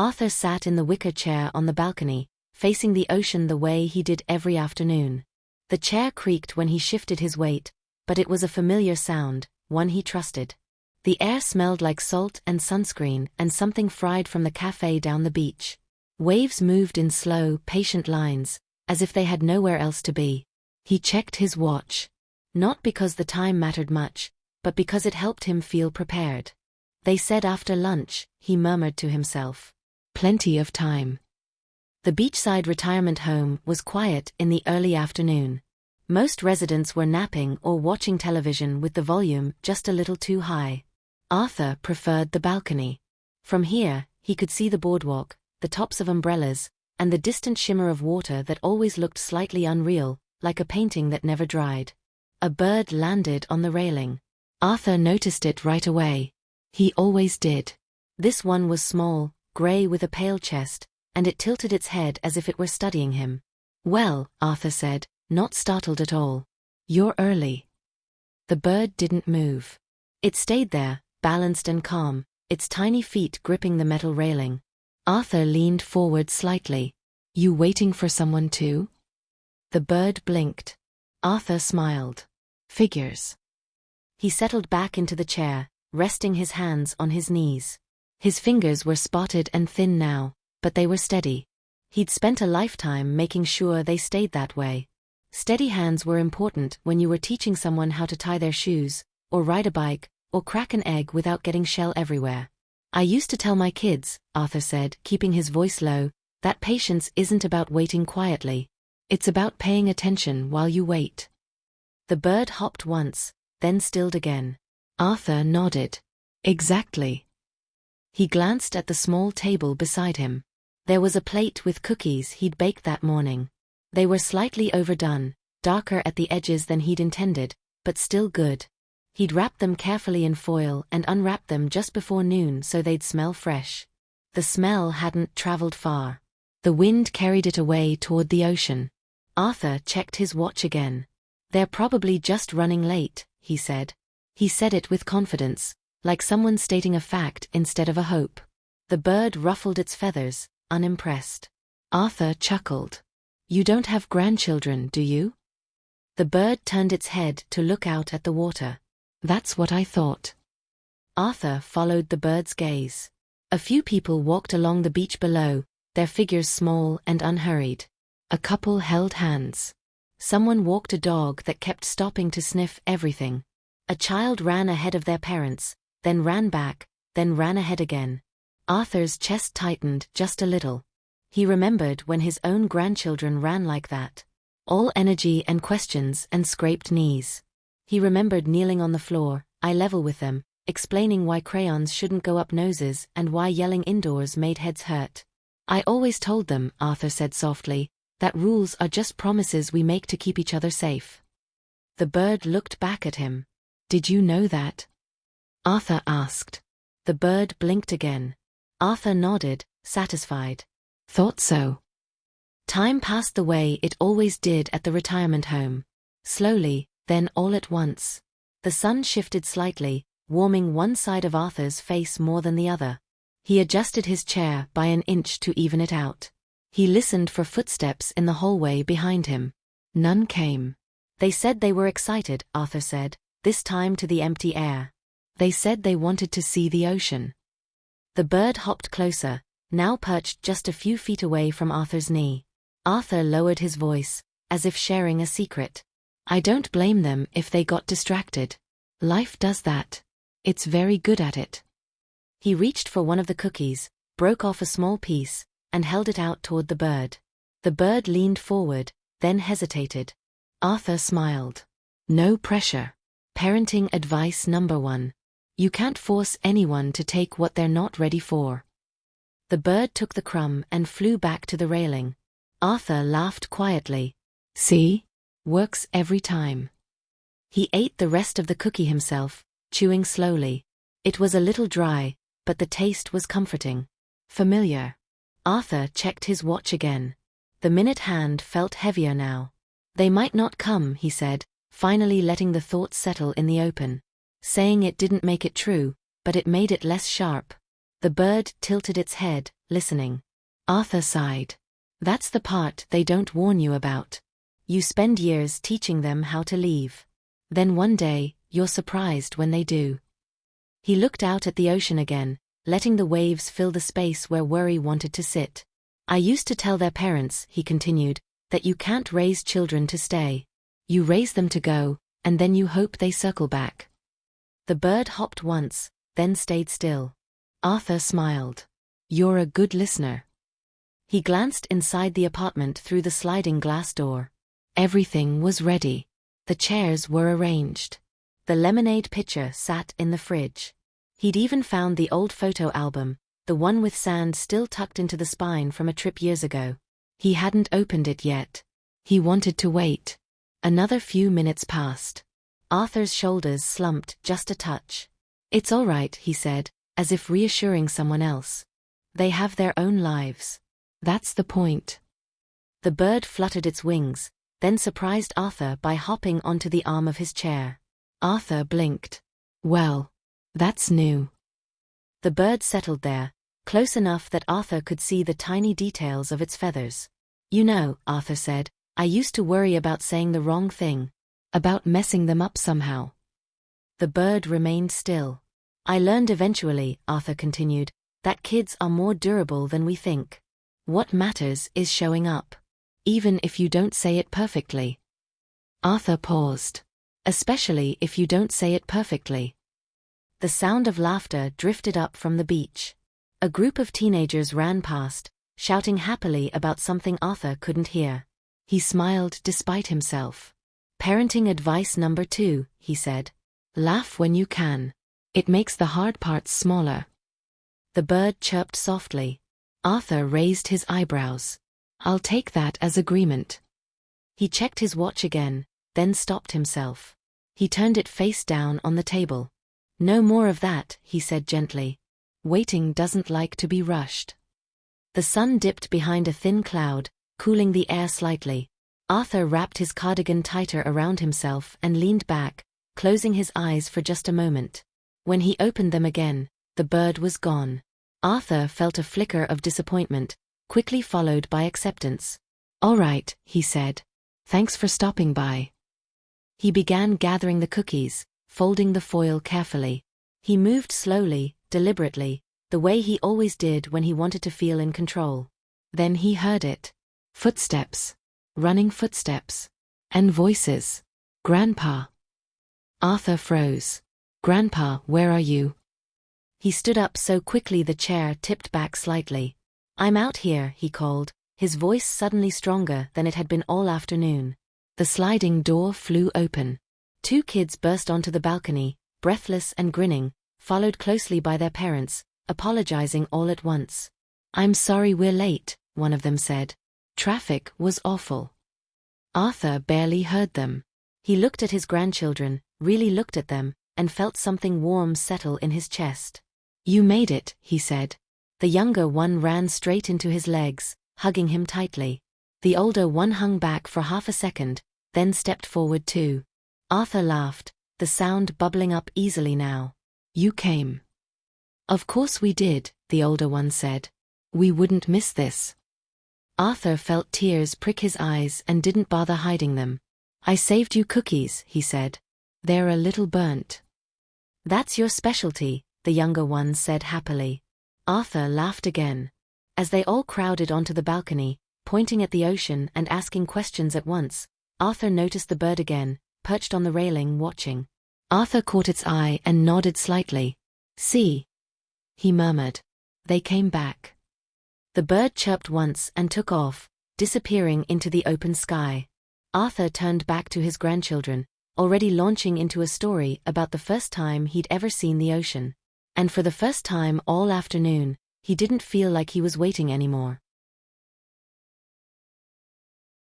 Arthur sat in the wicker chair on the balcony, facing the ocean the way he did every afternoon. The chair creaked when he shifted his weight, but it was a familiar sound, one he trusted. The air smelled like salt and sunscreen and something fried from the cafe down the beach. Waves moved in slow, patient lines, as if they had nowhere else to be. He checked his watch. Not because the time mattered much, but because it helped him feel prepared. They said after lunch, he murmured to himself. Plenty of time. The beachside retirement home was quiet in the early afternoon. Most residents were napping or watching television with the volume just a little too high. Arthur preferred the balcony. From here, he could see the boardwalk, the tops of umbrellas, and the distant shimmer of water that always looked slightly unreal, like a painting that never dried. A bird landed on the railing. Arthur noticed it right away. He always did. This one was small, gray with a pale chest, and it tilted its head as if it were studying him. "Well," Arthur said, not startled at all. "You're early." The bird didn't move. It stayed there, balanced and calm, its tiny feet gripping the metal railing. Arthur leaned forward slightly. "You waiting for someone too?" The bird blinked. Arthur smiled. "Figures." He settled back into the chair, resting his hands on his knees. His fingers were spotted and thin now, but they were steady. He'd spent a lifetime making sure they stayed that way. Steady hands were important when you were teaching someone how to tie their shoes, or ride a bike, or crack an egg without getting shell everywhere. "I used to tell my kids," Arthur said, keeping his voice low, "that patience isn't about waiting quietly. It's about paying attention while you wait." The bird hopped once, then stilled again. Arthur nodded. "Exactly." He glanced at the small table beside him. There was a plate with cookies he'd baked that morning. They were slightly overdone, darker at the edges than he'd intended, but still good. He'd wrapped them carefully in foil and unwrapped them just before noon so they'd smell fresh. The smell hadn't traveled far. The wind carried it away toward the ocean. Arthur checked his watch again. "They're probably just running late," he said. He said it with confidence, like someone stating a fact instead of a hope. The bird ruffled its feathers, unimpressed. Arthur chuckled. "You don't have grandchildren, do you?" The bird turned its head to look out at the water. "That's what I thought." Arthur followed the bird's gaze. A few people walked along the beach below, their figures small and unhurried. A couple held hands. Someone walked a dog that kept stopping to sniff everything. A child ran ahead of their parents, then ran back, then ran ahead again. Arthur's chest tightened just a little. He remembered when his own grandchildren ran like that. All energy and questions and scraped knees. He remembered kneeling on the floor, eye level with them, explaining why crayons shouldn't go up noses and why yelling indoors made heads hurt. "I always told them," Arthur said softly, "that rules are just promises we make to keep each other safe." The bird looked back at him. "Did you know that?" Arthur asked. The bird blinked again. Arthur nodded, satisfied. "Thought so." Time passed the way it always did at the retirement home. Slowly, then all at once. The sun shifted slightly, warming one side of Arthur's face more than the other. He adjusted his chair by an inch to even it out. He listened for footsteps in the hallway behind him. None came. "They said they were excited," Arthur said, this time to the empty air. "They said they wanted to see the ocean." The bird hopped closer, now perched just a few feet away from Arthur's knee. Arthur lowered his voice, as if sharing a secret. "I don't blame them if they got distracted. Life does that. It's very good at it." He reached for one of the cookies, broke off a small piece, and held it out toward the bird. The bird leaned forward, then hesitated. Arthur smiled. "No pressure. Parenting advice number 1. You can't force anyone to take what they're not ready for." The bird took the crumb and flew back to the railing. Arthur laughed quietly. "See? Works every time." He ate the rest of the cookie himself, chewing slowly. It was a little dry, but the taste was comforting. Familiar. Arthur checked his watch again. The minute hand felt heavier now. "They might not come," he said, finally letting the thought settle in the open. Saying it didn't make it true, but it made it less sharp. The bird tilted its head, listening. Arthur sighed. That's the part they don't warn you about. You spend years teaching them how to leave. Then one day, you're surprised when they do. He looked out at the ocean again, letting the waves fill the space where worry wanted to sit. I used to tell their parents, he continued, that you can't raise children to stay. You raise them to go, and then you hope they circle back. The bird hopped once, then stayed still. Arthur smiled. You're a good listener. He glanced inside the apartment through the sliding glass door. Everything was ready. The chairs were arranged. The lemonade pitcher sat in the fridge. He'd even found the old photo album, the one with sand still tucked into the spine from a trip years ago. He hadn't opened it yet. He wanted to wait. Another few minutes passed. Arthur's shoulders slumped just a touch. It's all right, he said, as if reassuring someone else. They have their own lives. That's the point. The bird fluttered its wings, then surprised Arthur by hopping onto the arm of his chair. Arthur blinked. Well, that's new. The bird settled there, close enough that Arthur could see the tiny details of its feathers. You know, Arthur said, I used to worry about saying the wrong thing, about messing them up somehow. The bird remained still. I learned eventually, Arthur continued, that kids are more durable than we think. What matters is showing up, even if you don't say it perfectly. Arthur paused. Especially if you don't say it perfectly. The sound of laughter drifted up from the beach. A group of teenagers ran past, shouting happily about something Arthur couldn't hear. He smiled despite himself. Parenting advice number 2, he said. Laugh when you can. It makes the hard parts smaller. The bird chirped softly. Arthur raised his eyebrows. I'll take that as agreement. He checked his watch again, then stopped himself. He turned it face down on the table. No more of that, he said gently. Waiting doesn't like to be rushed. The sun dipped behind a thin cloud, cooling the air slightly. Arthur wrapped his cardigan tighter around himself and leaned back, closing his eyes for just a moment. When he opened them again, the bird was gone. Arthur felt a flicker of disappointment, quickly followed by acceptance. All right, he said. Thanks for stopping by. He began gathering the cookies, folding the foil carefully. He moved slowly, deliberately, the way he always did when he wanted to feel in control. Then he heard it. Footsteps. Running footsteps. And voices. Grandpa. Arthur froze. Grandpa, where are you? He stood up so quickly the chair tipped back slightly. I'm out here, he called, his voice suddenly stronger than it had been all afternoon. The sliding door flew open. 2 kids burst onto the balcony, breathless and grinning, followed closely by their parents, apologizing all at once. I'm sorry we're late, one of them said. Traffic was awful. Arthur barely heard them. He looked at his grandchildren, really looked at them, and felt something warm settle in his chest. You made it, he said. The younger one ran straight into his legs, hugging him tightly. The older one hung back for half a second, then stepped forward too. Arthur laughed, the sound bubbling up easily now. You came. Of course we did, the older one said. We wouldn't miss this. Arthur felt tears prick his eyes and didn't bother hiding them. I saved you cookies, he said. They're a little burnt. That's your specialty, the younger one said happily. Arthur laughed again. As they all crowded onto the balcony, pointing at the ocean and asking questions at once, Arthur noticed the bird again, perched on the railing watching. Arthur caught its eye and nodded slightly. See? He murmured. They came back. The bird chirped once and took off, disappearing into the open sky. Arthur turned back to his grandchildren, already launching into a story about the first time he'd ever seen the ocean. And for the first time all afternoon, he didn't feel like he was waiting anymore.